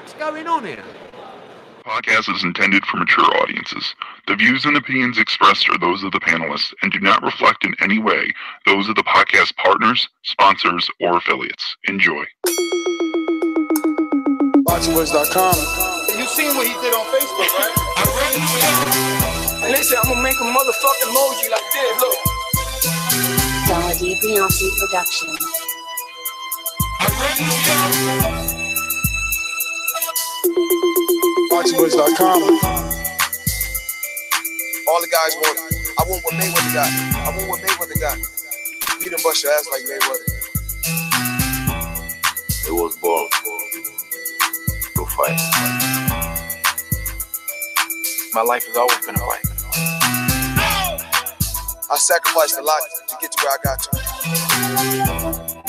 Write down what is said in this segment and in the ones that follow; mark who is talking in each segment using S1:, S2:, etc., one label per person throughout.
S1: fuck's going on here?
S2: Podcast is intended for mature audiences. The views and opinions expressed are those of the panelists and do not reflect in any way those of the podcast partners, sponsors, or affiliates. Enjoy.
S3: Boxingvoice.com. You seen what he did on Facebook, right? Listen, I'm gonna make a motherfucking emoji like this. Look.
S4: Gennady Golovkin production.
S3: Boxingvoice.com. All the guys want. I want what Mayweather got. I want what Mayweather got. You done bust your ass like Mayweather.
S5: It was born to fight.
S3: My life has always been a fight. I sacrificed a lot to get to where I got to.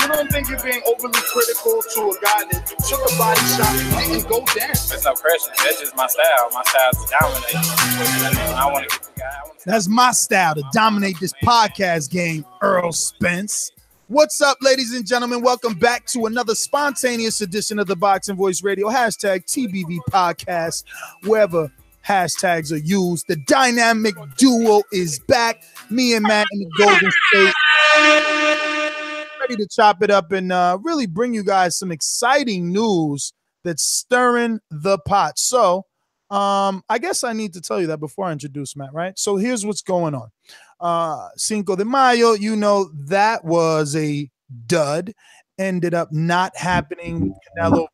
S3: You don't think you're being overly critical to a guy that took a body shot and didn't go down?
S6: That's no question. That's just my style. My style is to dominate. I want to get the guy.
S7: That's my style, to dominate this podcast game, Earl Spence. What's up, ladies and gentlemen? Welcome back to another spontaneous edition of the Boxing Voice Radio, hashtag TBV podcast, wherever hashtags are used. The dynamic duo is back. Me and Matt in the Golden State. Ready to chop it up and really bring you guys some exciting news that's stirring the pot. So I guess I need to tell you that before I introduce Matt, right? So here's what's going on. Cinco de Mayo, you know, that was a dud. Ended up not happening with Canelo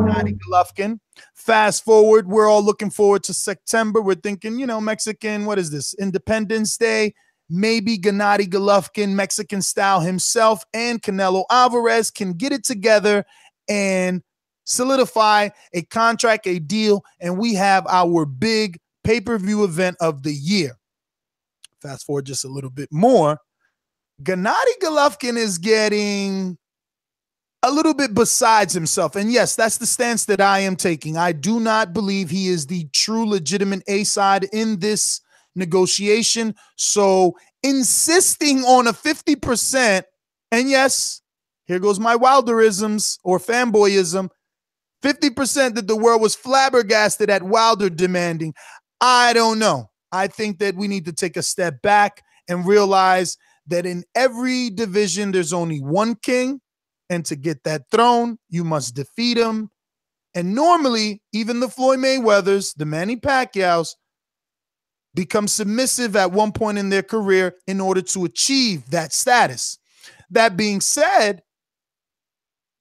S7: Gennady Golovkin. Fast forward, we're all looking forward to September. We're thinking, you know, Mexican, what is this? Independence Day. Maybe Gennady Golovkin, Mexican style himself, and Canelo Alvarez can get it together and solidify a contract, a deal, and we have our big pay-per-view event of the year. Fast forward just a little bit more. Gennady Golovkin is getting a little bit besides himself. And yes, that's the stance that I am taking. I do not believe he is the true legitimate A-side in this negotiation. So insisting on a 50%, and yes, here goes my Wilderisms or fanboyism, 50% that the world was flabbergasted at Wilder demanding. I don't know. I think that we need to take a step back and realize that in every division, there's only one king. And to get that throne, you must defeat him. And normally, even the Floyd Mayweathers, the Manny Pacquiaos, become submissive at one point in their career in order to achieve that status. That being said,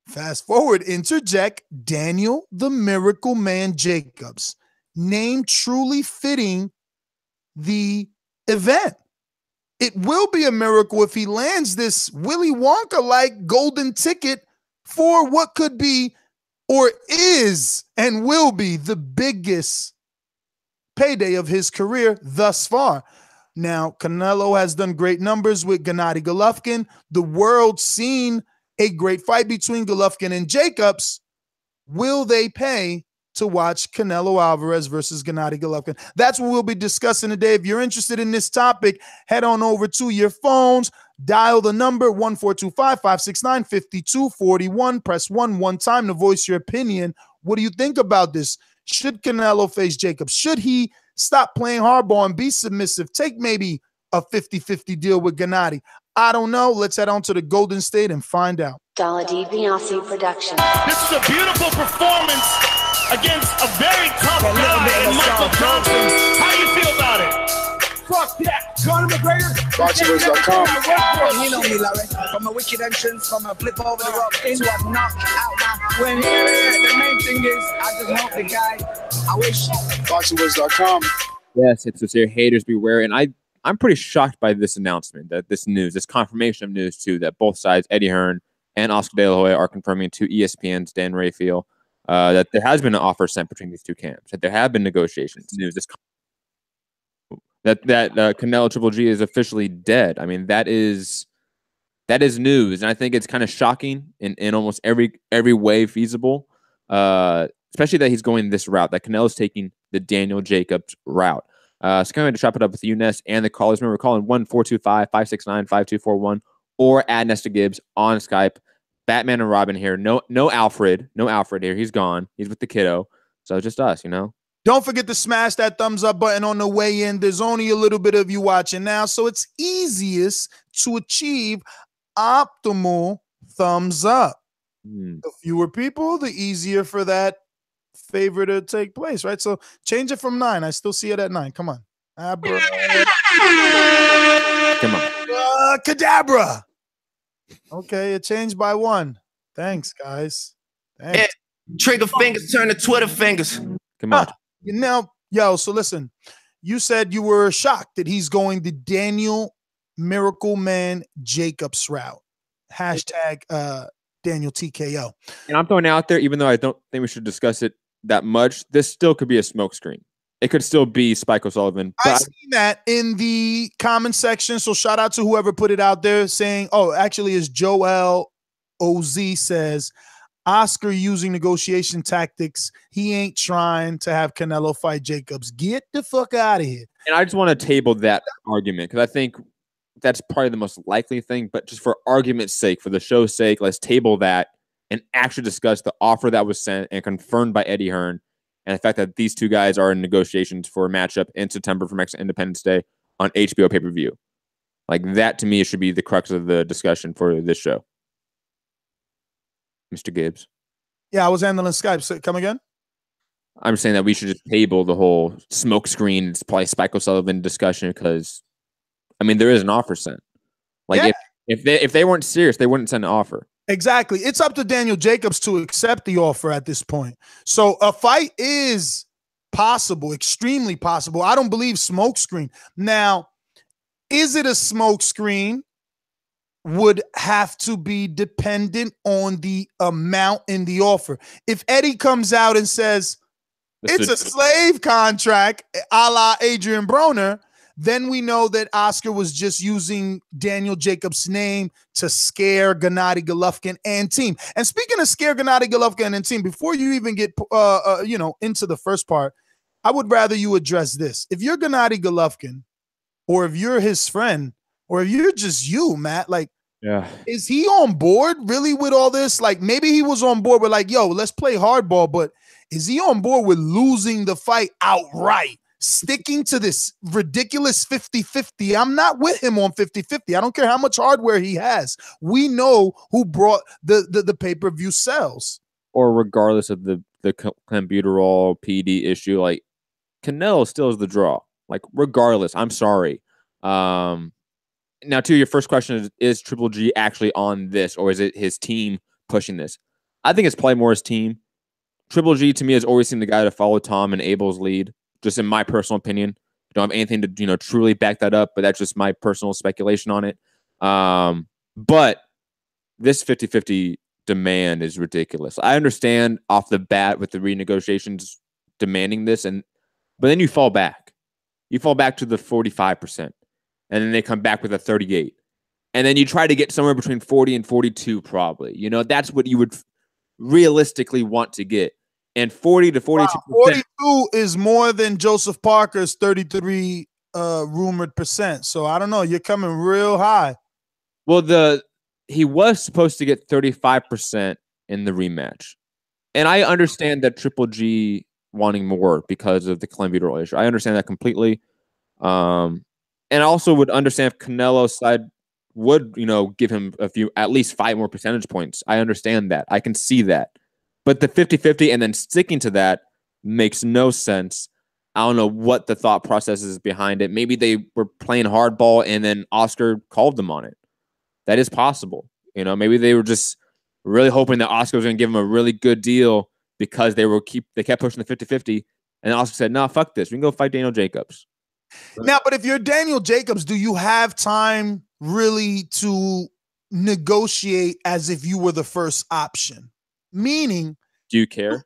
S7: fast forward, interject Daniel the Miracle Man Jacobs, name truly fitting the event. It will be a miracle if he lands this Willy Wonka-like golden ticket for what could be or is and will be the biggest payday of his career thus far. Now, Canelo has done great numbers with Gennady Golovkin. The world's seen a great fight between Golovkin and Jacobs. Will they pay to watch Canelo Alvarez versus Gennady Golovkin? That's what we'll be discussing today. If you're interested in this topic, head on over to your phones, dial the number 1-425-569-5241. Press 1 one time to voice your opinion. What do you think about this? Should Canelo face Jacobs? Should he stop playing hardball and be submissive? Take maybe a 50-50 deal with Gennady. I don't know. Let's head on to the Golden State and find out.
S4: Gennady Golovkin production.
S8: This is a beautiful performance against a very tough guy in Michael Johnson. How do you feel about it?
S9: Fuck that. Conor McGregor.
S3: Boxingvoice.com.
S9: You know me, Larry. From a wicked entrance, from a flip over the rope into a knockout. When the main thing is, I just help the guy. I wish.
S3: Boxingvoice.com.
S10: Yes, it's here. Haters beware. And I'm pretty shocked by this announcement, that this news, this confirmation of news too, that both sides, Eddie Hearn and Oscar De La Hoya, are confirming to ESPN's Dan Rafael that there has been an offer sent between these two camps, that there have been negotiations. News that Canelo Triple G is officially dead. I mean, that is news, and I think it's kind of shocking in almost every way feasible. Especially that he's going this route, that Canelo's taking the Daniel Jacobs route. So coming to chop it up with you, Ness, and the callers. Remember, calling 1-425-569-5241 or add Nestor Gibbs on Skype. Batman and Robin here. No Alfred. No Alfred here. He's gone. He's with the kiddo. So it's just us, you know.
S7: Don't forget to smash that thumbs up button on the way in. There's only a little bit of you watching now, so it's easiest to achieve optimal thumbs up. The fewer people, the easier for that favor to take place, right? So change it from 9. I still see it at 9. Come on. Come on. Cadabra. Okay, it changed by 1. Thanks, guys. Thanks.
S1: Yeah. Trigger fingers turn to Twitter fingers.
S10: Come on.
S7: Now, so listen. You said you were shocked that he's going the Daniel Miracle Man Jacobs route. Hashtag Daniel TKO.
S10: And I'm throwing out there, even though I don't think we should discuss it that much, this still could be a smokescreen. It could still be Spike O'Sullivan.
S7: I seen that in the comment section. So shout out to whoever put it out there saying, actually, is Joel OZ says, Oscar using negotiation tactics. He ain't trying to have Canelo fight Jacobs. Get the fuck out of here.
S10: And I just want to table that argument because I think that's probably the most likely thing. But just for argument's sake, for the show's sake, let's table that and actually discuss the offer that was sent and confirmed by Eddie Hearn and the fact that these two guys are in negotiations for a matchup in September for Mexican Independence Day on HBO pay-per-view. Like that, to me, should be the crux of the discussion for this show. Mr. Gibbs.
S7: Yeah, I was handling Skype. So come again?
S10: I'm saying that we should just table the whole smoke screen. It's probably Spike O'Sullivan discussion because, I mean, there is an offer sent. Like if they weren't serious, they wouldn't send an offer.
S7: Exactly. It's up to Daniel Jacobs to accept the offer at this point. So a fight is possible, extremely possible. I don't believe smoke screen. Now, is it a smoke screen? Would have to be dependent on the amount in the offer. If Eddie comes out and says it's a slave contract a la Adrian Broner, then we know that Oscar was just using Daniel Jacobs' name to scare Gennady Golovkin and team. And speaking of scare Gennady Golovkin and team, before you even get into the first part, I would rather you address this. If you're Gennady Golovkin, or if you're his friend, or if you're just you, Matt, like, is he on board really with all this? Like, maybe he was on board with like, yo, let's play hardball, but is he on board with losing the fight outright? Sticking to this ridiculous 50-50. I'm not with him on 50-50. I don't care how much hardware he has. We know who brought the pay-per-view sales.
S10: Or regardless of the clenbuterol PD issue, like Canelo still is the draw. Like regardless, I'm sorry. Now, to your first question, is Triple G actually on this, or is it his team pushing this? I think it's probably more his team. Triple G, to me, has always seemed the guy to follow Tom and Abel's lead, just in my personal opinion. I don't have anything to, truly back that up, but that's just my personal speculation on it. But this 50-50 demand is ridiculous. I understand off the bat with the renegotiations demanding this, but then you fall back. You fall back to the 45%. And then they come back with a 38. And then you try to get somewhere between 40 and 42 probably. That's what you would realistically want to get. And 40 to 42%.
S7: Wow, 42 is more than Joseph Parker's 33 rumored percent. So I don't know. You're coming real high.
S10: Well, he was supposed to get 35% in the rematch. And I understand that Triple G wanting more because of the clenbuterol issue. I understand that completely. And I also would understand if Canelo's side would, give him at least 5 more percentage points. I understand that. I can see that. But the 50-50 and then sticking to that makes no sense. I don't know what the thought process is behind it. Maybe they were playing hardball and then Oscar called them on it. That is possible. Maybe they were just really hoping that Oscar was going to give them a really good deal because they kept pushing the 50-50. And Oscar said, no, fuck this. We can go fight Daniel Jacobs.
S7: Now, but if you're Daniel Jacobs, do you have time really to negotiate as if you were the first option? Meaning,
S10: do you care?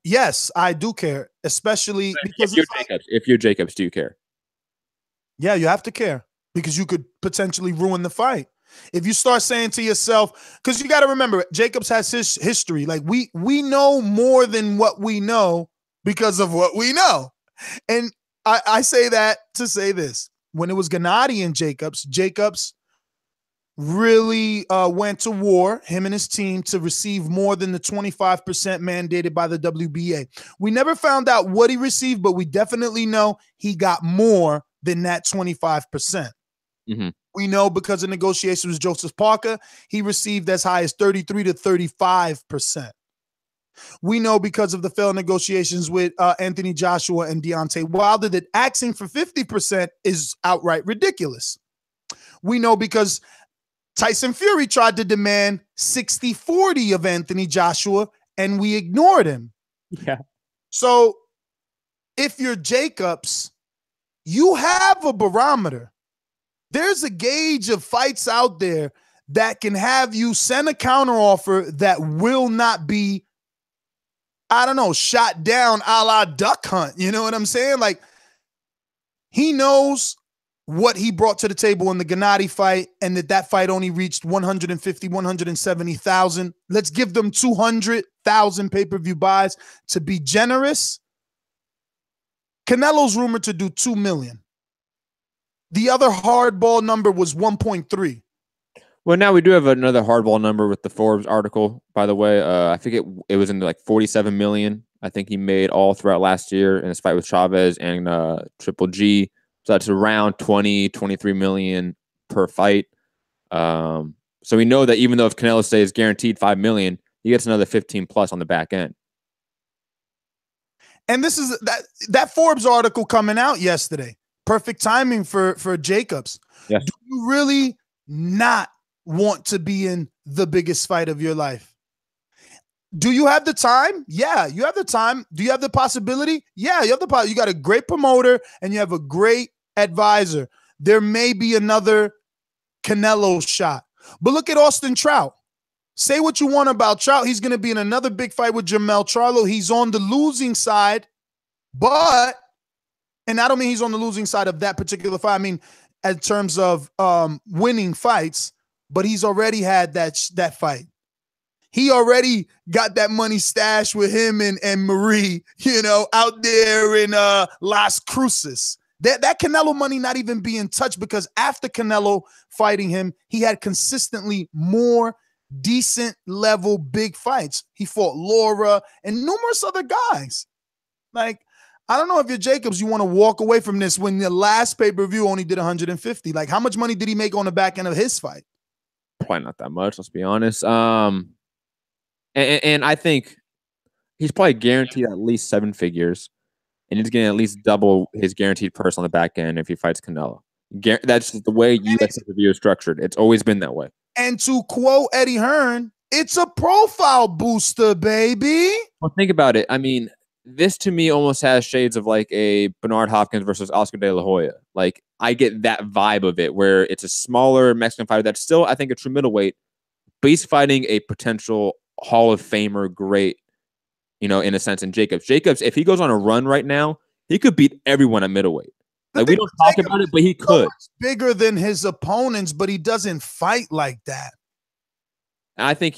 S7: Yes, I do care, especially because
S10: if you're Jacobs, do you care?
S7: Yeah, you have to care because you could potentially ruin the fight. If you start saying to yourself, because you got to remember, Jacobs has his history. Like we know more than what we know because of what we know. And I say that to say this. When it was Gennady and Jacobs really went to war, him and his team, to receive more than the 25% mandated by the WBA. We never found out what he received, but we definitely know he got more than that 25%. We know because of negotiations with Joseph Parker, he received as high as 33 to 35%. We know because of the failed negotiations with Anthony Joshua and Deontay Wilder that asking for 50% is outright ridiculous. We know because Tyson Fury tried to demand 60-40 of Anthony Joshua, and we ignored him.
S10: Yeah.
S7: So if you're Jacobs, you have a barometer. There's a gauge of fights out there that can have you send a counteroffer that will not be, I don't know, shot down a la Duck Hunt. You know what I'm saying? Like, he knows what he brought to the table in the Gennady fight, and that fight only reached 150, 170,000. Let's give them 200,000 pay-per-view buys to be generous. Canelo's rumored to do 2 million. The other hardball number was 1.3.
S10: Well, now we do have another hardball number with the Forbes article, by the way. I think it was in like 47 million. I think he made all throughout last year in his fight with Chavez and Triple G. So that's around 20, 23 million per fight. So we know that even though if Canelo stays guaranteed 5 million, he gets another 15 plus on the back end.
S7: And this is that Forbes article coming out yesterday. Perfect timing for Jacobs.
S10: Yes.
S7: Do you really not want to be in the biggest fight of your life? Do you have the time? Yeah, you have the time. Do you have the possibility? Yeah, you have the possibility. You got a great promoter and you have a great advisor. There may be another Canelo shot. But look at Austin Trout. Say what you want about Trout. He's going to be in another big fight with Jermell Charlo. He's on the losing side, but, and I don't mean he's on the losing side of that particular fight. I mean, in terms of winning fights, but he's already had that fight. He already got that money stashed with him and Marie, out there in Las Cruces. That Canelo money not even being touched because after Canelo fighting him, he had consistently more decent level big fights. He fought Laura and numerous other guys. Like, I don't know if you're Jacobs, you want to walk away from this when the last pay-per-view only did 150. Like, how much money did he make on the back end of his fight?
S10: Probably not that much, let's be honest. And I think he's probably guaranteed at least 7 figures, and he's getting at least double his guaranteed purse on the back end if he fights Canelo. That's just the way UFC review is structured. It's always been that way.
S7: And to quote Eddie Hearn, it's a profile booster, baby.
S10: Well, think about it. I mean, this to me almost has shades of like a Bernard Hopkins versus Oscar De La Hoya. Like, I get that vibe of it where it's a smaller Mexican fighter that's still, I think, a true middleweight, but he's fighting a potential Hall of Famer great, in a sense. And Jacobs, if he goes on a run right now, he could beat everyone at middleweight. Like, we don't talk about it, but he could.
S7: Bigger than his opponents, but he doesn't fight like that.
S10: And I think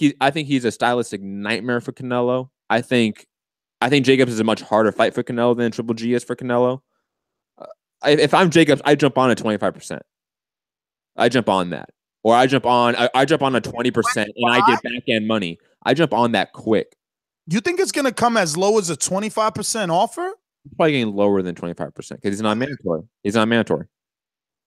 S10: he's a stylistic nightmare for Canelo. I think Jacobs is a much harder fight for Canelo than Triple G is for Canelo. If I'm Jacobs, I jump on at 25%. I jump on that, or I jump on a 20%, and I get back end money. I jump on that quick.
S7: You think it's going to come as low as a 25% offer?
S10: Probably getting lower than 25% because he's not mandatory. He's not mandatory.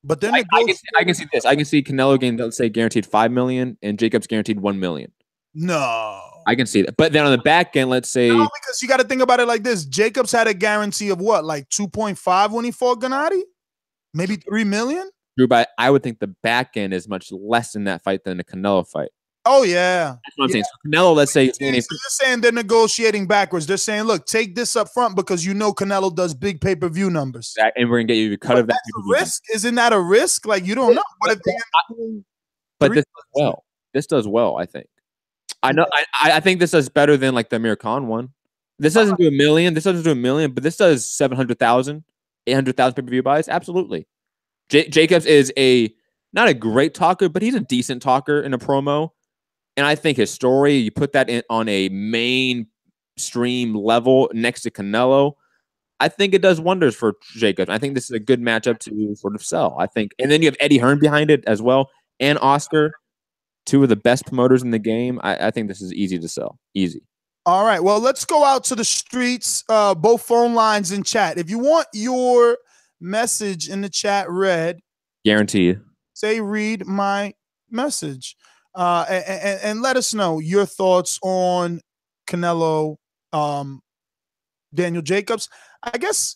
S7: But then
S10: I can see this. I can see Canelo getting, let's say, guaranteed 5 million, and Jacobs guaranteed 1 million.
S7: No,
S10: I can see that. But then on the back end, let's say,
S7: no, because you got to think about it like this: Jacobs had a guarantee of what, like 2.5 when he fought Gennady, maybe 3 million.
S10: Drew, but I would think the back end is much less in that fight than the Canelo fight.
S7: Oh yeah,
S10: that's what I'm saying. So Canelo, let's say,
S7: they're saying they're negotiating backwards. They're saying, look, take this up front because Canelo does big pay-per-view numbers,
S10: and we're gonna get you a cut of that.
S7: That's a risk. Isn't that a risk? Like, you don't know. What if
S10: but this does well. This does well, I think. I know. I think this does better than like the Amir Khan one. This doesn't do 1 million. This doesn't do 1 million, but this does 700,000, 800,000 pay-per-view buys. Absolutely. Jacobs is not a great talker, but he's a decent talker in a promo. And I think his story, you put that on a mainstream level next to Canelo, I think it does wonders for Jacobs. I think this is a good matchup to sort of sell. I think, and then you have Eddie Hearn behind it as well. and Oscar, two of the best promoters in the game. I think this is easy to sell. Easy.
S7: All right. Well, let's go out to the streets. Both phone lines in chat. If you want your message in the chat read,
S10: Guarantee you.
S7: Say read my message. And let us know your thoughts on Canelo, Daniel Jacobs. I guess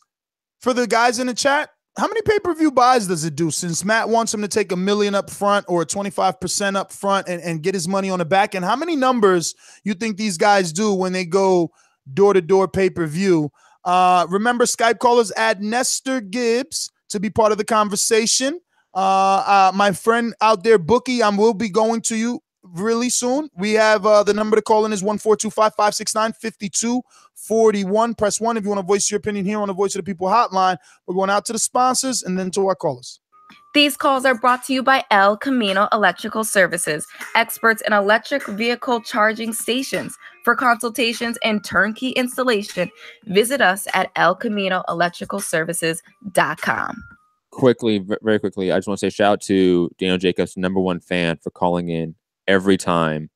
S7: for the guys in the chat, how many pay-per-view buys does it do? Since Matt wants him to take $1 million up front or 25% up front and get his money on the back end, how many numbers you think these guys do when they go door-to-door pay-per-view? Remember, Skype callers, add Nestor Gibbs to be part of the conversation. My friend out there, Bookie, I will be going to you really soon. We have the number to call in is 1-425-569-5241. Press 1 if you want to voice your opinion here on the Voice of the People hotline. We're going out to the sponsors and then to our callers.
S11: These calls are brought to you by El Camino Electrical Services, experts in electric vehicle charging stations. For consultations and turnkey installation, visit us at elcaminoelectricalservices.com.
S10: Quickly, very quickly, I just want to say shout out to Daniel Jacobs, #1 fan, for calling in every time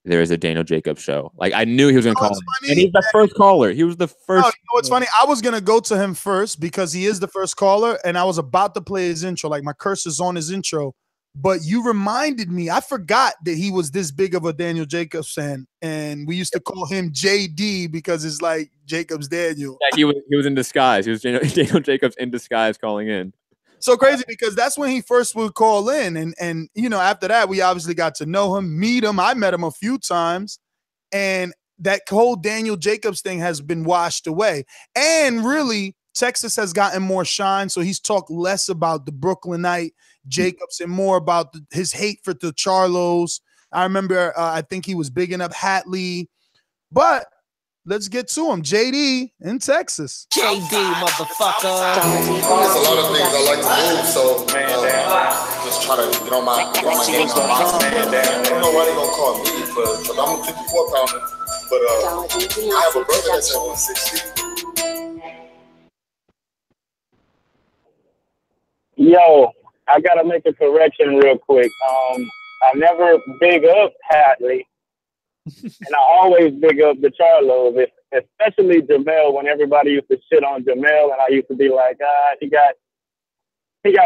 S10: there is a Daniel Jacobs show. Like, I knew he was going to call in. And he's the first caller. He was the first.
S7: You know what's funny? I was going to go to him first because he is the first caller, and I was about to play his intro. Like, my curse is on his intro. But you reminded me. I forgot that he was this big of a Daniel Jacobs fan, and we used to call him JD because it's like Jacobs Daniel.
S10: Yeah, he was in disguise. He was Daniel Jacobs in disguise calling in.
S7: So crazy because that's when he first would call in. And you know, after that, we obviously got to know him, meet him. I met him a few times. And that whole Daniel Jacobs thing has been washed away. And really, Texas has gotten more shine. So he's talked less about the Brooklynite Jacobs and more about his hate for the Charlos. I remember, I think he was bigging up Hatley. But let's get to him. JD in Texas.
S12: JD, motherfucker.
S3: There's a lot of things I like to do, so just try to get on my game. I don't know why they gonna call me, because I'm a 54-pounder, but I have a brother that's at 160.
S13: Yo, I gotta make a correction real quick. I never big up Hatley. And I always big up the Charlos, especially Jamel, when everybody used to shit on Jamel, and I used to be like, he got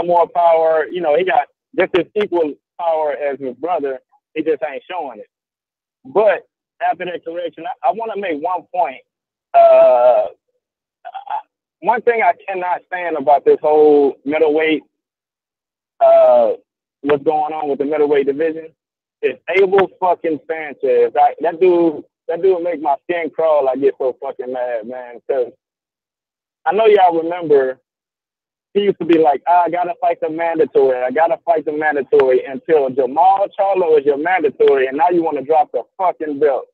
S13: more power, you know, he got just as equal power as his brother, he just ain't showing it. But after that correction, I want to make one point. One thing I cannot stand about this whole middleweight, what's going on with the middleweight division, is Abel fucking Sanchez. That dude make my skin crawl. I get so fucking mad, man. Because I know y'all remember he used to be like, I gotta fight the mandatory. I gotta fight the mandatory until Jamal Charlo is your mandatory, and now you want to drop the fucking belt.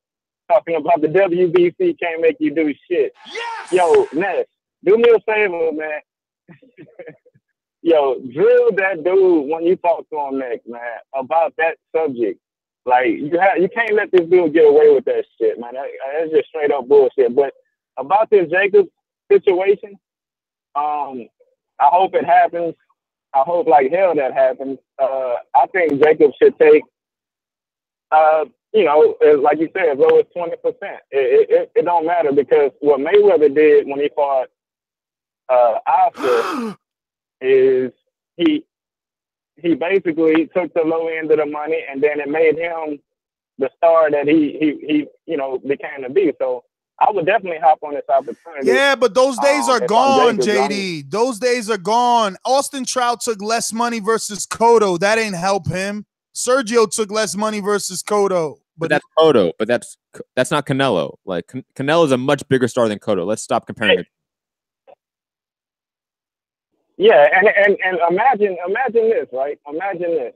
S13: Talking about the WBC can't make you do shit. Yes! Yo, Ness, do me a favor, man. Yo, drill that dude when you talk to him next, man, about that subject. Like, you can't let this dude get away with that shit, man. That's just straight up bullshit. But about this Jacobs situation, I hope it happens. I hope like hell that happens. I think Jacobs should take, you know, like you said, as low as 20%. It don't matter, because what Mayweather did when he fought Oscar is he basically took the low end of the money, and then it made him the star that he you know, became to be. So I would definitely hop on this opportunity.
S7: Yeah, but those days are gone, JD. Those days are gone. Austin Trout took less money versus Cotto. That ain't help him. Sergio took less money versus Cotto.
S10: But that's Cotto. But that's not Canelo. Like, Canelo is a much bigger star than Cotto. Let's stop comparing it.
S13: Yeah, and imagine this, right? Imagine this.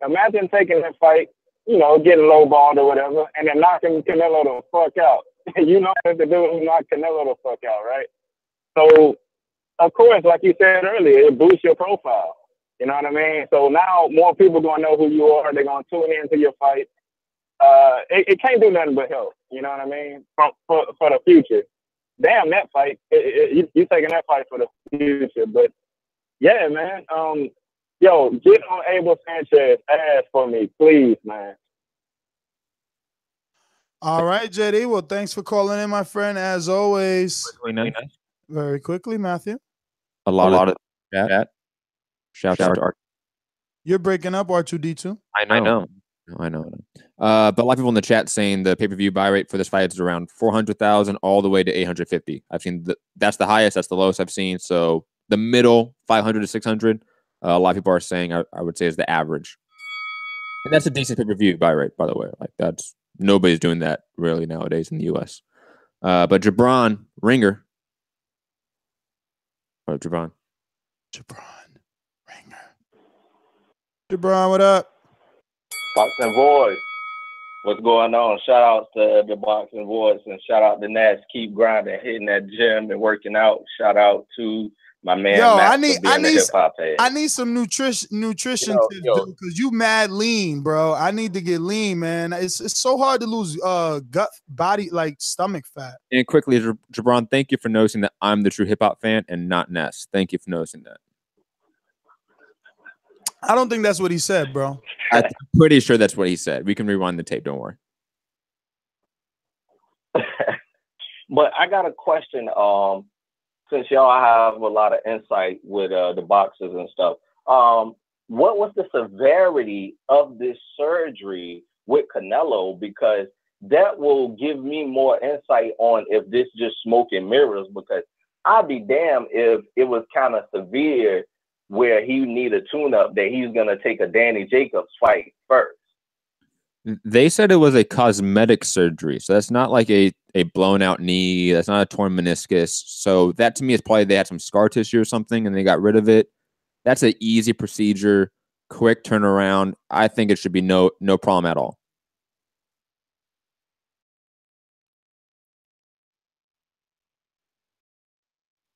S13: Imagine taking that fight, you know, getting lowballed or whatever, and then knocking Canelo the fuck out. You know, the dude who knocked Canelo the fuck out, right? So, of course, like you said earlier, it boosts your profile. You know what I mean? So now more people going to know who you are. They're going to tune into your fight. It can't do nothing but help. You know what I mean? For the future. Damn, that fight. You taking that fight for the future. But, yeah, man. Yo, get on Abel Sanchez ass for me, please, man.
S7: All right, JD. Well, thanks for calling in, my friend. As always. Very quickly, Matthew.
S10: A lot of chat. Shout out to Art.
S7: You're breaking up, R2D2.
S10: I know. But a lot of people in the chat saying the pay-per-view buy rate for this fight is around 400,000 all the way to 850. I've seen that's the highest, that's the lowest I've seen. So the middle 500 to 600. A lot of people are saying I would say is the average, and that's a decent pay-per-view buy rate, by the way. Like that's nobody's doing that really nowadays in the U.S. But Jabron Ringer. Oh, Jabron Ringer. Jabron, what up?
S14: Boxing Voice. What's going on? Shout out to the Boxing Voice and shout out to Nash. Keep grinding, hitting that gym and working out. Shout out to my man.
S7: Yo,
S14: Matt
S7: I need some nutrition tips because you mad lean, bro. I need to get lean, man. It's so hard to lose gut, body, like stomach fat.
S10: And quickly, Jabron, thank you for noticing that I'm the true hip hop fan and not Ness. Thank you for noticing that.
S7: I don't think that's what he said, bro.
S10: I'm pretty sure that's what he said. We can rewind the tape. Don't worry.
S14: But I got a question. Since y'all have a lot of insight with the boxers and stuff, what was the severity of this surgery with Canelo? Because that will give me more insight on if this just smoke and mirrors. Because I'd be damned if it was kind of severe where he need a tune-up that he's going to take a Danny Jacobs fight first.
S10: They said it was a cosmetic surgery. So that's not like a blown out knee. That's not a torn meniscus. So that to me is probably they had some scar tissue or something and they got rid of it. That's an easy procedure, quick turnaround. I think it should be no problem at all.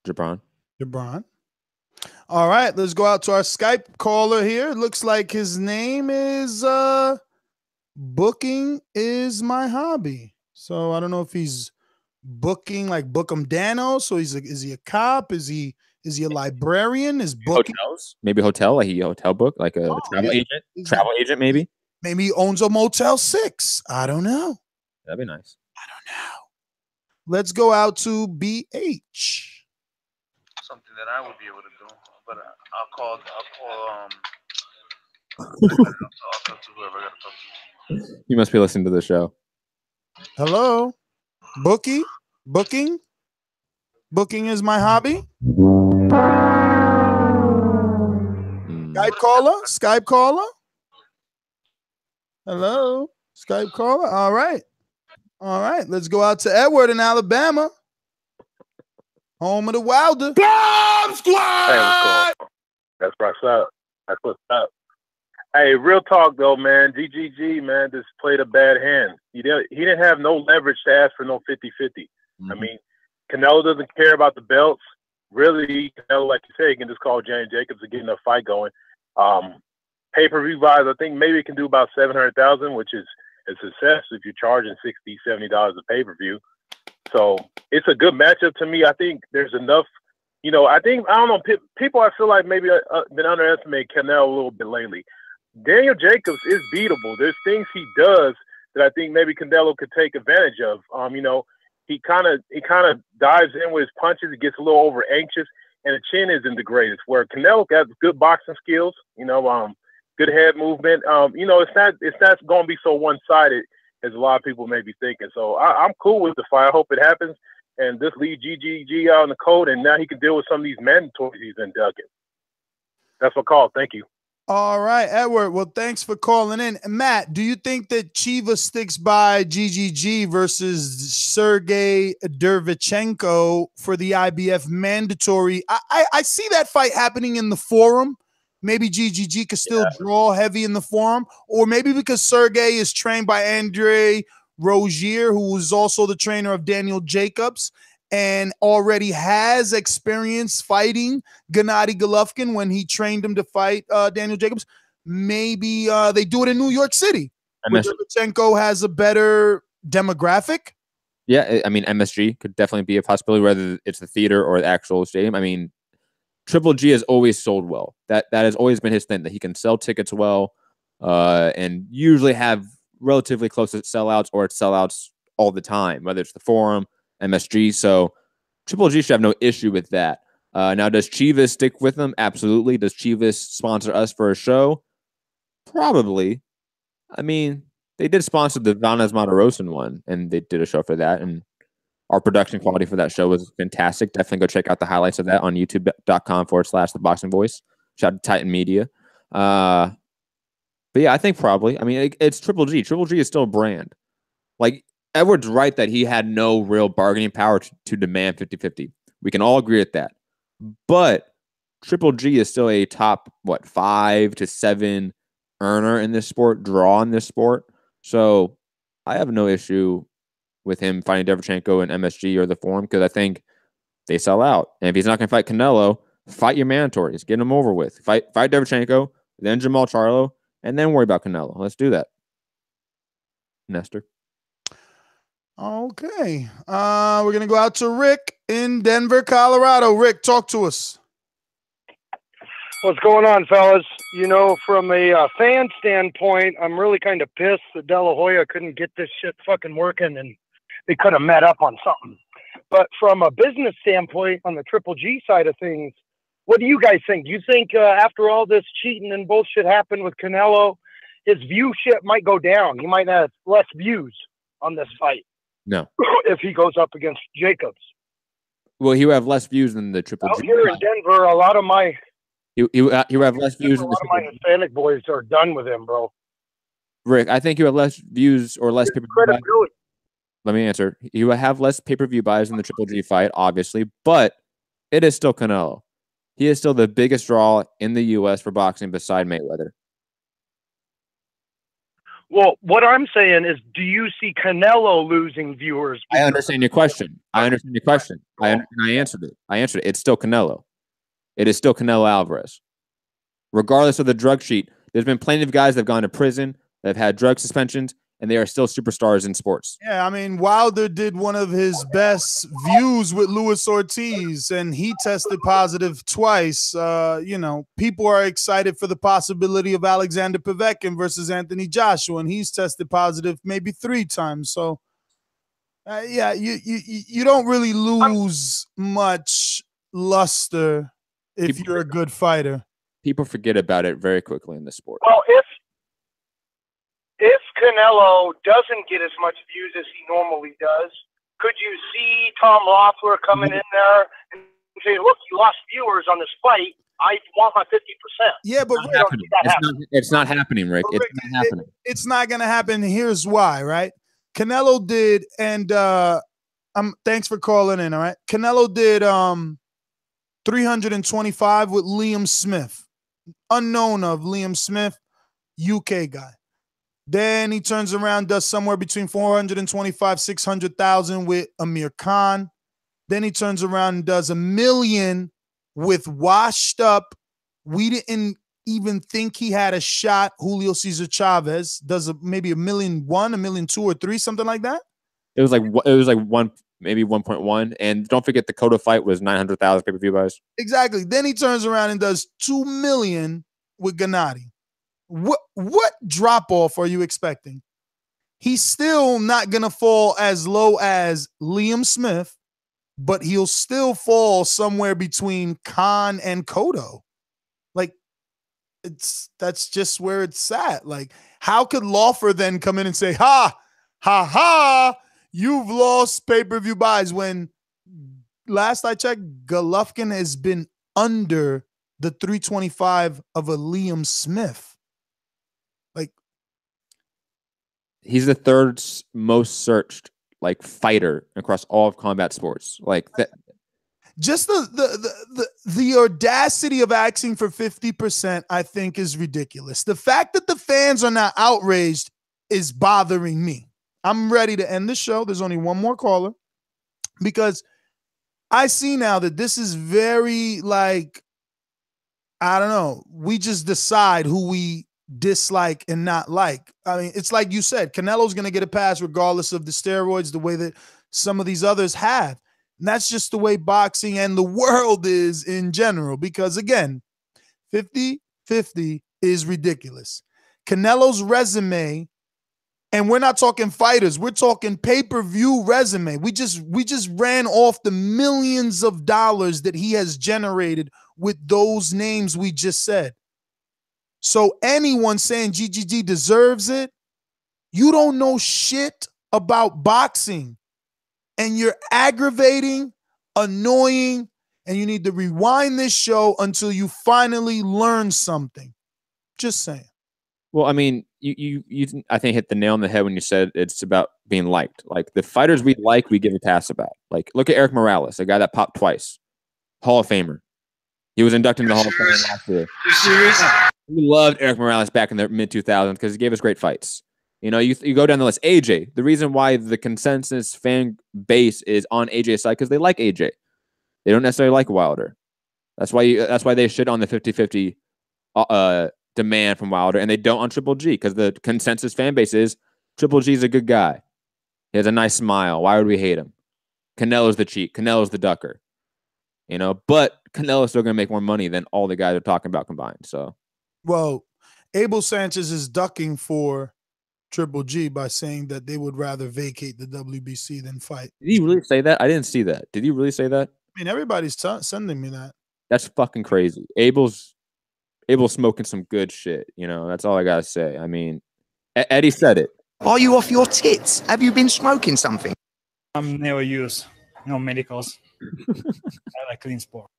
S10: Jabron.
S7: All right, let's go out to our Skype caller here. Looks like his name is Booking is My Hobby. So I don't know if he's booking like Bookem Dano. So is he a cop? Is he a librarian? Is booking
S10: hotels? Maybe a hotel, like a hotel book, like a travel agent. Travel agent, maybe.
S7: Maybe he owns a Motel 6. I don't know.
S10: That'd be nice.
S7: I don't know. Let's go out to BH.
S5: Something that I would be able to do, but I'll call I'll talk to whoever I gotta talk to.
S10: You must be listening to the show.
S7: Hello, Booking is my hobby. Skype caller. Hello, Skype caller. All right. Let's go out to Edward in Alabama. Home of the Wilder.
S15: Bomb Squad!
S16: Hey, what's going on? That's what's up. Hey, real talk though, man. GGG, man, just played a bad hand. He didn't have no leverage to ask for no 50-50. Mm-hmm. I mean, Canelo doesn't care about the belts. Really, Canelo, like you say, he can just call Danny Jacobs to get a fight going. Pay-per-view wise, I think maybe it can do about 700,000, which is a success if you're charging $60, $70 a pay-per-view. So it's a good matchup to me. I think there's enough, I don't know, people I feel like maybe been underestimating Canelo a little bit lately. Daniel Jacobs is beatable. There's things he does that I think maybe Canelo could take advantage of. He kind of dives in with his punches. He gets a little over anxious, and the chin isn't the greatest. Where Canelo got good boxing skills, good head movement. It's not going to be so one-sided as a lot of people may be thinking. So I'm cool with the fight. I hope it happens. And just leave GGG out in the code, and now he can deal with some of these mandatories he's been ducking. That's my call. Thank you.
S7: All right, Edward. Well, thanks for calling in. Matt, do you think that Chiva sticks by GGG versus Sergey Derevchenko for the IBF mandatory? I see that fight happening in the Forum. Maybe GGG could still draw heavy in the Forum, or maybe because Sergey is trained by Andre Rozier, who is also the trainer of Daniel Jacobs and already has experience fighting Gennady Golovkin when he trained him to fight Daniel Jacobs. Maybe they do it in New York City. Derevchenko has a better demographic.
S10: Yeah, I mean, MSG could definitely be a possibility, whether it's the theater or the actual stadium. I mean, Triple G has always sold well. That has always been his thing, that he can sell tickets well, and usually have relatively close to sellouts, or it's sellouts all the time, whether it's the Forum, MSG. So Triple G should have no issue with that. Now, does Chivas stick with them? Absolutely. Does Chivas sponsor us for a show? Probably. I mean, they did sponsor the Vanez Matarosan one, and they did a show for that, and our production quality for that show was fantastic. Definitely go check out the highlights of that on youtube.com/Thaboxingvoice. Shout out to Titan Media. But yeah, I think probably. I mean, it's Triple G. Triple G is still a brand. Like, Edward's right that he had no real bargaining power to demand 50-50. We can all agree with that. But Triple G is still a top, 5 to 7 earner in this sport, draw in this sport. So I have no issue with him fighting Derevchenko in MSG or the Forum, because I think they sell out. And if he's not going to fight Canelo, fight your mandatories. Get him over with. Fight Derevchenko, then Jamal Charlo, and then worry about Canelo. Let's do that. Nestor.
S7: Okay. We're going to go out to Rick in Denver, Colorado. Rick, talk to us.
S15: What's going on, fellas? You know, from a fan standpoint, I'm really kind of pissed that De La Hoya couldn't get this shit fucking working, and they could have met up on something. But from a business standpoint, on the Triple G side of things, what do you guys think? Do you think after all this cheating and bullshit happened with Canelo, his viewership might go down? He might have less views on this fight.
S10: No.
S15: If he goes up against Jacobs.
S10: Well, he would have less views than the Triple G.
S15: Out here in Denver, a lot of my
S10: he would have less views.
S15: A lot of my Hispanic boys are done with him, bro.
S10: Rick, I think you have less views or less pay-per-view. Let me answer. You will have less pay-per-view buys in the Triple G fight, obviously, but it is still Canelo. He is still the biggest draw in the U.S. for boxing beside Mayweather.
S15: Well, what I'm saying is, do you see Canelo losing viewers?
S10: I understand your question. I answered it. It's still Canelo. It is still Canelo Alvarez. Regardless of the drug sheet, there's been plenty of guys that have gone to prison, that have had drug suspensions, and they are still superstars in sports.
S7: Yeah, I mean, Wilder did one of his best views with Luis Ortiz, and he tested positive twice. You know, people are excited for the possibility of Alexander Povetkin versus Anthony Joshua, and he's tested positive maybe 3 times. So, yeah, you don't really lose much luster if you're a good fighter.
S10: People forget about it very quickly in this sport.
S15: Well, if Canelo doesn't get as much views as he normally does, could you see Tom Loeffler coming in there and say, look, you lost viewers on this fight. I want my 50%.
S7: Yeah, but
S10: it's not happening, Rick. It's not happening.
S7: It's not going to happen. Here's why, right? Canelo did, and thanks for calling in, all right? Canelo did 325 with Liam Smith. Unknown of Liam Smith, UK guy. Then he turns around, does somewhere between 425, 600,000 with Amir Khan. Then he turns around and does $1 million with washed up. We didn't even think he had a shot. Julio Cesar Chavez does maybe $1.1 million, $1.2 million or $1.3 million, something like that.
S10: It was like one, maybe 1.1. And don't forget the Cotto fight was 900,000 pay-per-view buys.
S7: Exactly. Then he turns around and does $2 million with Gennady. What drop off are you expecting? He's still not gonna fall as low as Liam Smith, but he'll still fall somewhere between Khan and Cotto. Like, that's just where it's at. Like, how could Loeffler then come in and say, ha, you've lost pay-per-view buys, when last I checked, Golovkin has been under the 325 of a Liam Smith.
S10: He's the third most searched fighter across all of combat sports. Like that.
S7: Just the audacity of asking for 50%, I think, is ridiculous. The fact that the fans are not outraged is bothering me. I'm ready to end the show. There's only one more caller, because I see now that this is very I don't know. We just decide who we dislike and not like. I mean, it's like you said, Canelo's going to get a pass regardless of the steroids, the way that some of these others have. And that's just the way boxing and the world is in general. Because again, 50-50 is ridiculous. Canelo's resume, and we're not talking fighters, we're talking pay-per-view resume. We just ran off the millions of dollars that he has generated with those names we just said. So anyone saying GGG deserves it, you don't know shit about boxing. And you're aggravating, annoying, and you need to rewind this show until you finally learn something. Just saying.
S10: Well, I mean, you I think hit the nail on the head when you said it's about being liked. Like the fighters we like, we give a pass about. Like look at Eric Morales, a guy that popped twice, Hall of Famer. He was inducted into the Hall of Fame last year. We loved Eric Morales back in the mid 2000s because he gave us great fights. You know, you go down the list. AJ, the reason why the consensus fan base is on AJ's side because they like AJ. They don't necessarily like Wilder. That's why they shit on the 50-50 demand from Wilder, and they don't on Triple G because the consensus fan base is Triple G's a good guy. He has a nice smile. Why would we hate him? Canelo's the cheat. Canelo's the ducker. You know, but Canelo's still going to make more money than all the guys are talking about combined. So,
S7: well, Abel Sanchez is ducking for Triple G by saying that they would rather vacate the WBC than fight.
S10: Did he really say that? I didn't see that. Did he really say that?
S7: I mean, everybody's sending me that.
S10: That's fucking crazy. Abel's smoking some good shit. You know, that's all I gotta say. I mean, Eddie said it.
S17: Are you off your tits? Have you been smoking something?
S18: I'm never use no medicals. I like clean sport.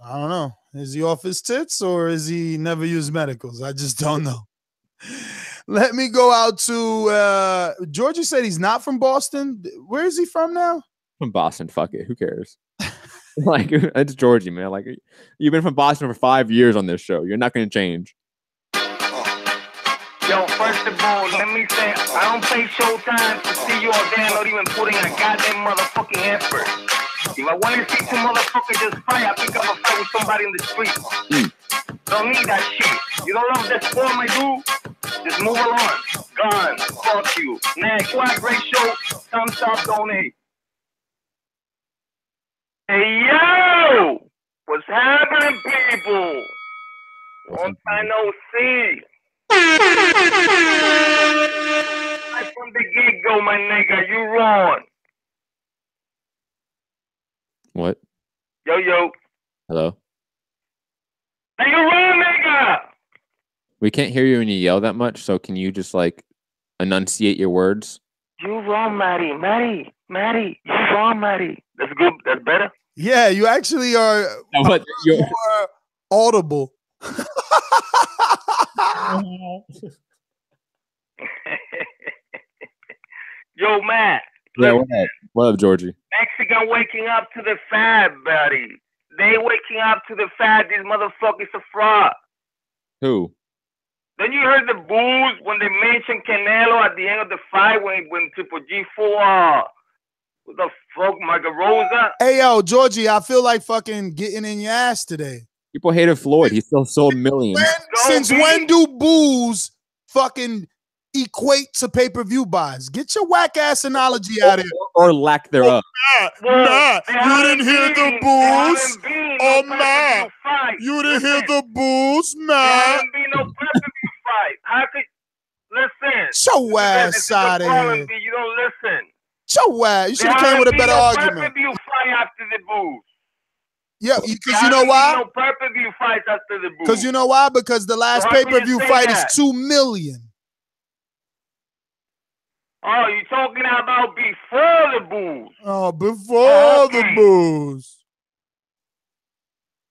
S7: I don't know. Is he off his tits or is he never used medicals? I just don't know. Let me go out to Georgie said he's not from Boston. Where is he from now?
S10: From Boston. Fuck it. Who cares? Like, it's Georgie, man. Like, you've been from Boston for 5 years on this show. You're not going to change.
S8: Yo, first of all, let me say, I don't play Showtime to see you all there, not even putting a goddamn motherfucking effort. If I want to see two motherfuckers just fight, I pick up a fight with somebody in the street. Don't need that shit. You don't love that sport, my dude? Just move along. Gone. Fuck you. Next. What a great show. Thumbs up, donate. Hey, yo! What's happening, people? Long time no see. Right from the get-go, my nigga. You wrong.
S10: What?
S8: Yo.
S10: Hello?
S8: Hey, you wrong, nigga!
S10: We can't hear you when you yell that much, so can you just, like, enunciate your words?
S8: You wrong, Matty. You wrong, Matty. That's good. That's better.
S7: Yeah, you actually are more audible.
S8: Yo, Matt.
S10: Yeah, what up, Georgie?
S8: Mexican waking up to the fact, buddy. They waking up to the fact these motherfuckers are fraud.
S10: Who?
S8: Then you heard the boos when they mentioned Canelo at the end of the fight when Triple G fought what the fuck, Margarosa?
S7: Hey, yo, Georgie, I feel like fucking getting in your ass today.
S10: People hated Floyd. He still sold millions.
S7: Since when do boos fucking equate to pay-per-view buys? Get your whack ass analogy out of here.
S10: Or lack thereof.
S7: Matt, you didn't hear the boos? Oh, Matt, you didn't hear the boos, Matt?
S8: There hasn't been no pay-per-view fight. How could... Listen.
S7: Show ass out of here.
S8: You don't listen.
S7: Show ass. You should have came with a better argument.
S8: Pay-per-view fight after the boos.
S7: Yeah, because you know why?
S8: No pay-per-view fights after the boos.
S7: Because you know why? Because the last pay-per-view fight is $2 million.
S8: Oh, you're talking about before the boos.
S7: Oh, before the boos.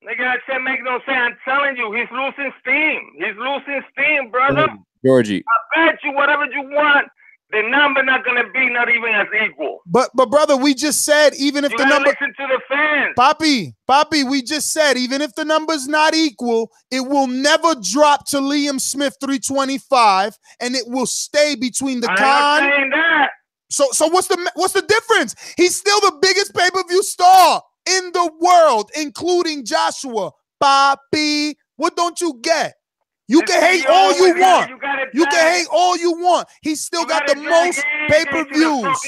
S8: Nigga, that shit make no sense. I'm telling you, he's losing steam. He's losing steam, brother.
S10: Georgie.
S8: I bet you whatever you want, the number not gonna be not even as equal.
S7: But brother, we just said even if
S8: you
S7: the number
S8: listen to the fans.
S7: Poppy, we just said even if the number's not equal, it will never drop to Liam Smith 325, and it will stay between the
S8: I'm not saying that.
S7: So what's the difference? He's still the biggest pay-per-view star in the world, including Joshua. Poppy, what don't you get? You can hate all you want. You can hate all you want. He's still got the most pay-per-views.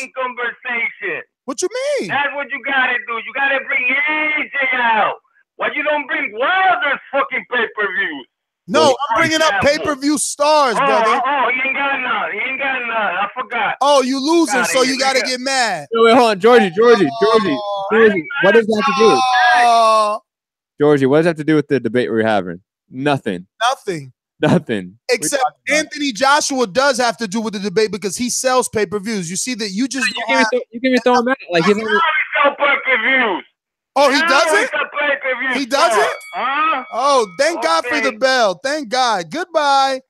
S7: What you mean?
S8: That's what you gotta do. You gotta bring AJ out. Why you don't bring Wilder's fucking pay-per-views?
S7: No, I'm bringing up pay-per-view stars, brother.
S8: Oh, he ain't got none. He ain't got none. I forgot.
S7: Oh, you losing, so you gotta get mad.
S10: Wait, hold on, Georgie. What does that have to do with? Georgie, what does that have to do with the debate we're having? Nothing.
S7: Except Anthony Joshua does have to do with the debate because he sells pay-per-views. You see that you just
S10: you can even throw him out like he's
S8: sell pay-per-views.
S7: Oh, he doesn't? He doesn't?
S8: Huh?
S7: Oh, thank God for the bell. Thank God. Goodbye.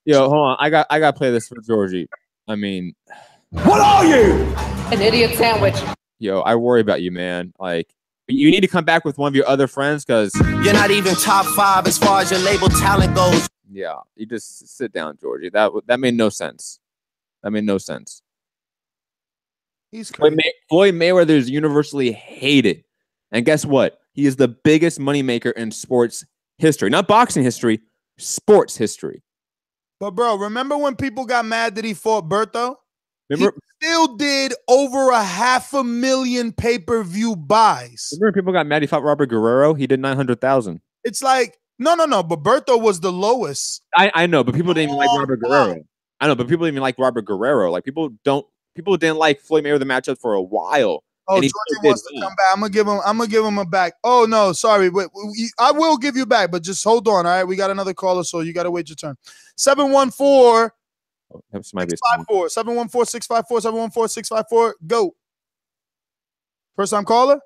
S10: Yo, hold on. I got to play this for Georgie. I mean,
S12: What are you? An idiot sandwich.
S10: Yo, I worry about you, man. Like, you need to come back with one of your other friends because
S1: you're not even top 5 as far as your label talent goes.
S10: Yeah, you just sit down, Georgie. That made no sense.
S7: He's crazy.
S10: Floyd Mayweather is universally hated. And guess what? He is the biggest moneymaker in sports history. Not boxing history, sports history.
S7: But, bro, remember when people got mad that he fought Berto?
S10: Remember,
S7: he still did over 500,000 pay-per-view buys.
S10: Remember when people got mad he fought Robert Guerrero? He did 900,000.
S7: It's like, no. But Berto was the lowest.
S10: I know, but people didn't even like Robert Guerrero. I know, but people didn't even like Robert Guerrero. Like, people didn't like Floyd Mayweather matchup for a while.
S7: Oh, Georgie wants to come back. I'm gonna give him a back. Oh no, sorry. Wait, I will give you back, but just hold on. All right, we got another caller, so you gotta wait your turn. 714 654 714 654 Go. First time caller.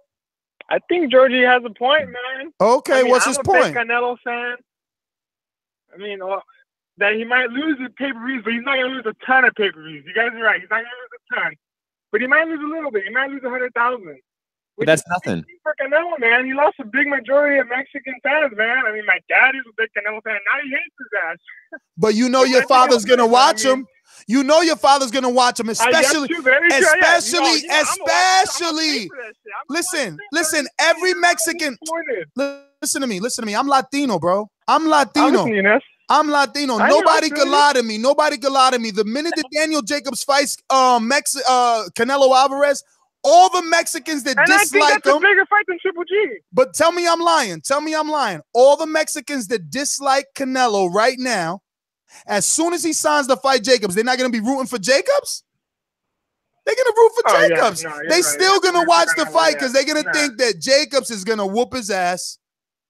S15: I think Georgie has a point, man.
S7: Okay, what's his point?
S15: I'm a big Canelo fan. I mean, that he might lose the pay-per-views, but he's not gonna lose a ton of pay-per-views. You guys are right. He's not gonna lose a ton. But he might lose a little bit. He might lose 100,000.
S10: But that's nothing.
S15: For Canelo, man, he lost a big majority of Mexican fans, man. I mean, my dad is a big Canelo fan. Now he hates his ass.
S7: But you know your father's gonna watch him. You know your father's gonna watch him, especially. Listen. Every Mexican. Listen to me. I'm Latino, bro. I'm Latino. Nobody can lie to me. The minute that Daniel Jacobs fights Canelo Alvarez, all the Mexicans that dislike him.
S15: I think that's a bigger fight than Triple G.
S7: But tell me I'm lying. All the Mexicans that dislike Canelo right now, as soon as he signs to fight Jacobs, they're not going to be rooting for Jacobs? They're going to root for Jacobs.
S15: Yeah. No,
S7: they still going to watch the fight because they're going to
S15: Nah.
S7: think that Jacobs is going to whoop his ass.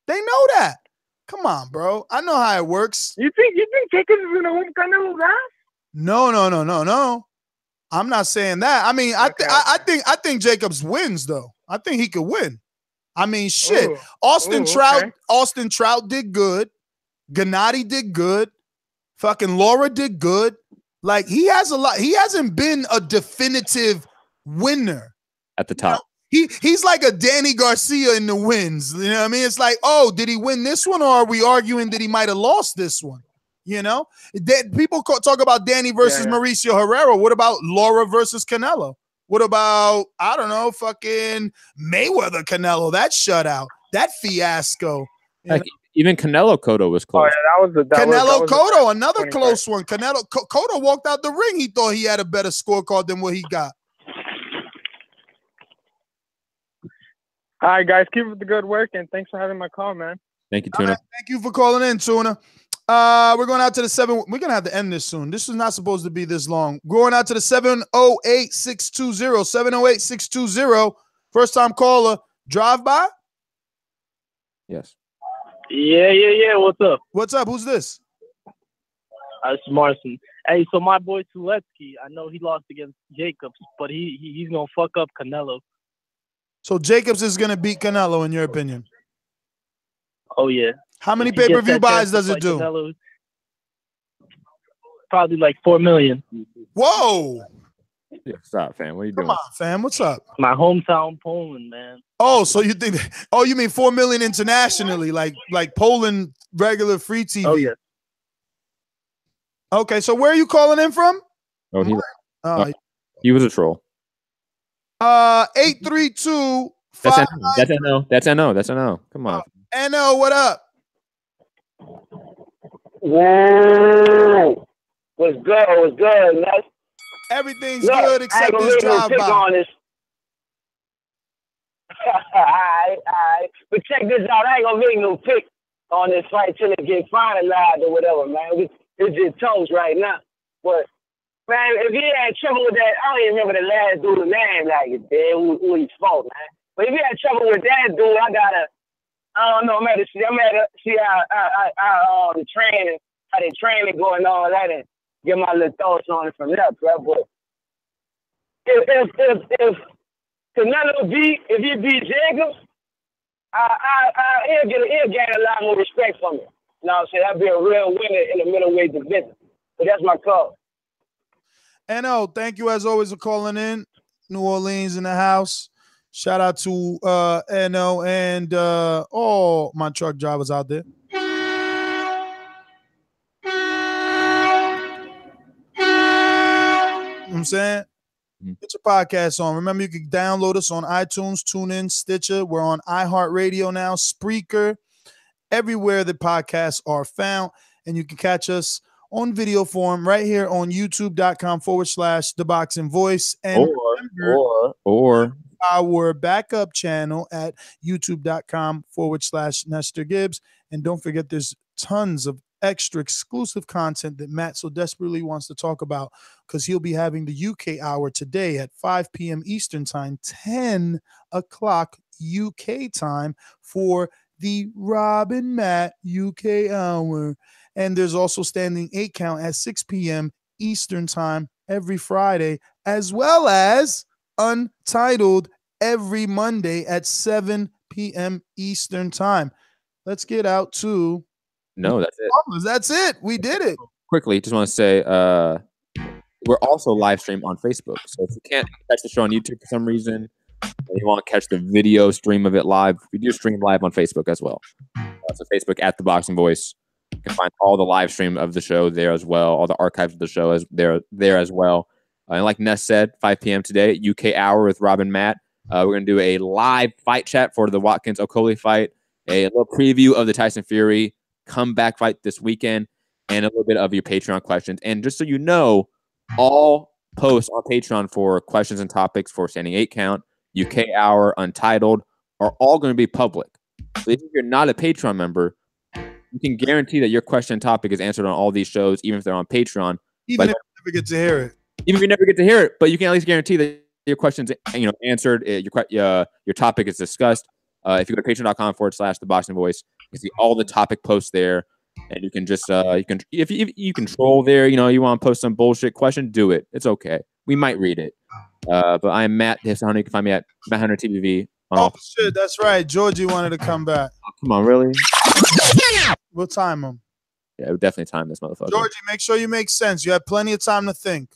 S7: They know that. Come on, bro. I know how it works.
S15: You think Jacobs is gonna win Canelo's ass?
S7: No. I'm not saying that. I mean, I think Jacobs wins though. I think he could win. I mean, shit.
S15: Ooh.
S7: Austin Trout did good. Gennady did good. Fucking Laura did good. Like he has a lot. He hasn't been a definitive winner
S10: at the top.
S7: He's like a Danny Garcia in the wins. You know what I mean? It's like, oh, did he win this one, or are we arguing that he might have lost this one? You know, people talk about Danny versus Mauricio Herrera. What about Laura versus Canelo? What about, I don't know, fucking Mayweather Canelo? That shutout, that fiasco.
S10: Heck, even Canelo Cotto was close.
S15: Oh, yeah,
S7: Canelo Cotto, another close one. Cotto walked out the ring. He thought he had a better scorecard than what he got.
S15: All right, guys, keep up the good work, and thanks for having my call, man.
S10: Thank you, Tuna.
S7: Right, thank you for calling in, Tuna. We're going out to the 7. We're going to have to end this soon. This is not supposed to be this long. Going out to the 708-620, 708-620. First time caller. Drive by?
S10: Yes.
S19: Yeah.
S7: What's up? Who's this?
S19: It's Marcin. Hey, so my boy Tuletsky, I know he lost against Jacobs, but he's going to fuck up Canelo.
S7: So Jacobs is going to beat Canelo, in your opinion?
S19: Oh, yeah.
S7: How many pay-per-view buys does it do?
S19: Canelo, probably like 4 million.
S7: Whoa.
S10: Yeah, stop, fam. What are you doing?
S7: Come on, fam. What's up?
S19: My hometown, Poland, man.
S7: Oh, so you think? Oh, you mean 4 million internationally, like Poland regular free TV?
S19: Oh, yeah.
S7: Okay, so where are you calling in from?
S10: Oh, he was a troll.
S7: 832.
S10: That's NO. Come on.
S7: NO, what up?
S13: Whoa. What's good? Everything's
S7: good except this drive by.
S8: Alright. But check this out. I ain't gonna make no pick on this fight till it get finalized or whatever, man. It's just toast right now. But man, if you had trouble with that, I don't even remember the last dude's name, like who he fought, man. But if you had trouble with that dude, I don't know, man. I'm at see how the training, how they training going on, that, and get my little thoughts on it from there, bro. But if Canelo if he beat Jacobs, he'll gain a lot more respect from me. You know what I'm saying? That'd be a real winner in the middleweight division. But that's my call.
S7: NO, thank you as always for calling in. New Orleans in the house. Shout out to NO and all my truck drivers out there. You know what I'm saying? Get your podcast on. Remember, you can download us on iTunes, TuneIn, Stitcher. We're on iHeartRadio now, Spreaker, everywhere the podcasts are found. And you can catch us on video form right here on youtube.com/Thaboxingvoice. And
S10: or
S7: our backup channel at youtube.com/Nestor Gibbs. And don't forget, there's tons of extra exclusive content that Matt so desperately wants to talk about, because he'll be having the UK hour today at 5 p.m. Eastern time, 10 o'clock UK time for the Rob and Matt UK hour. And there's also standing 8 count at 6 p.m. Eastern time every Friday, as well as Untitled every Monday at 7 p.m. Eastern time. Let's get out to
S10: No, that's it.
S7: That's it. We did it.
S10: Quickly, just want to say we're also live stream on Facebook. So if you can't catch the show on YouTube for some reason, and you want to catch the video stream of it live, we do stream live on Facebook as well. So Facebook at Thaboxingvoice. You can find all the live stream of the show there as well. All the archives of the show is there as well. And like Ness said, 5 p.m. today, UK hour with Rob and Matt. We're going to do a live fight chat for the Watkins-Okoli fight, a little preview of the Tyson Fury comeback fight this weekend, and a little bit of your Patreon questions. And just so you know, all posts on Patreon for questions and topics for Standing 8 Count, UK Hour, Untitled, are all going to be public. So if you're not a Patreon member, you can guarantee that your question and topic is answered on all these shows, even if they're on Patreon.
S7: Even if you never get to hear it.
S10: Even if you never get to hear it, but you can at least guarantee that your question's answered, your topic is discussed. If you go to patreon.com/Thaboxingvoice, you can see all the topic posts there, and you can just if you control there, you want to post some bullshit question, do it. It's okay. We might read it. But I am Matt Hipster. You can find me at Matt Hunter TVV.
S7: Shit, that's right. Georgie wanted to come back.
S10: Oh, come on, really?
S7: We'll time him.
S10: Yeah, we'll definitely time this motherfucker.
S7: Georgie, make sure you make sense. You have plenty of time to think.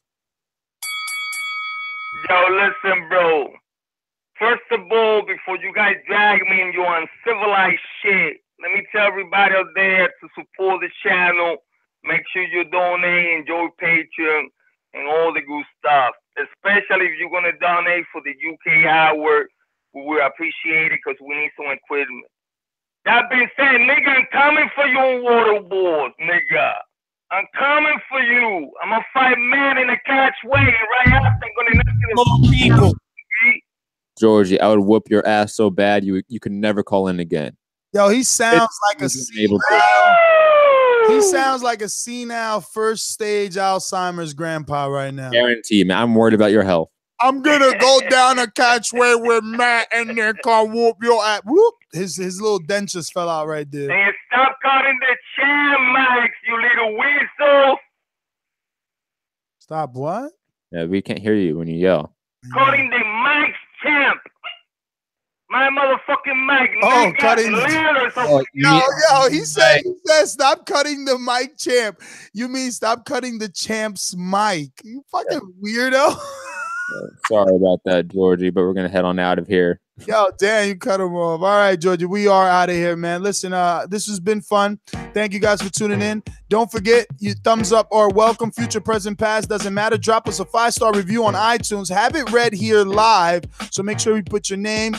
S8: Yo, listen, bro. First of all, before you guys drag me in your uncivilized shit, let me tell everybody out there to support the channel. Make sure you donate, enjoy Patreon, and all the good stuff. Especially if you're going to donate for the UK hour, we will appreciate it because we need some equipment. That being said, nigga, I'm coming for you on water balls, nigga. I'm coming for you. I'm going to fight man in a catch weight, right after I'm going to knock you people.
S10: Georgie, I would whoop your ass so bad you could never call in again.
S7: Yo, he sounds like a senile. He sounds like a senile first stage Alzheimer's grandpa right now.
S10: Guarantee, man. I'm worried about your health.
S7: I'm gonna go down a catchway with Matt and then come whoop your ass. Whoop! His little dent just fell out right there.
S8: And stop cutting the champ mics, you little weasel.
S7: Stop what?
S10: Yeah, we can't hear you when you yell.
S8: Cutting the mics, champ. My motherfucking mic.
S7: Oh, cutting the Yo, he said stop cutting the mic, champ. You mean stop cutting the champ's mic. You fucking weirdo.
S10: Sorry about that, Georgie, but we're gonna head on out of here.
S7: Yo, damn, you cut him off. All right, Georgie, we are out of here, man. Listen, this has been fun. Thank you guys for tuning in. Don't forget, your thumbs up or welcome, future, present, past, doesn't matter. Drop us a 5-star review on iTunes. Have it read here live. So make sure you put your name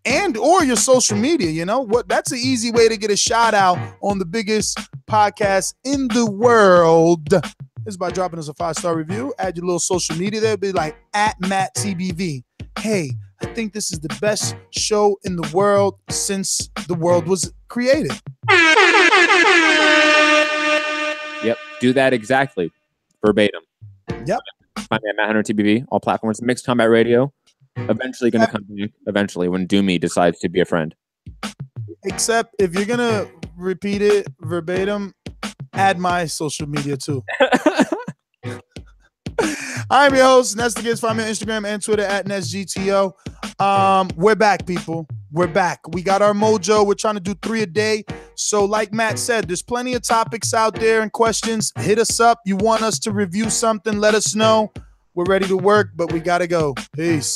S7: and or your social media. You know what? That's an easy way to get a shout out on the biggest podcast in the world. Is by dropping us a 5-star review. Add your little social media there. Be like @MattTBV. Hey, I think this is the best show in the world since the world was created.
S10: Yep, do that exactly, verbatim.
S7: Yep.
S10: Find me at Matt Hunter TBV, all platforms. Mixed Combat Radio. Eventually going to come back. Eventually, when Doomy decides to be a friend.
S7: Except if you're gonna repeat it verbatim, add my social media too. I'm your host, Nestor Gibbs. Find me on Instagram and Twitter at NestGTO. We're back, people. We're back. We got our mojo. We're trying to do 3 a day. So like Matt said, there's plenty of topics out there and questions. Hit us up. You want us to review something, let us know. We're ready to work, but we got to go. Peace.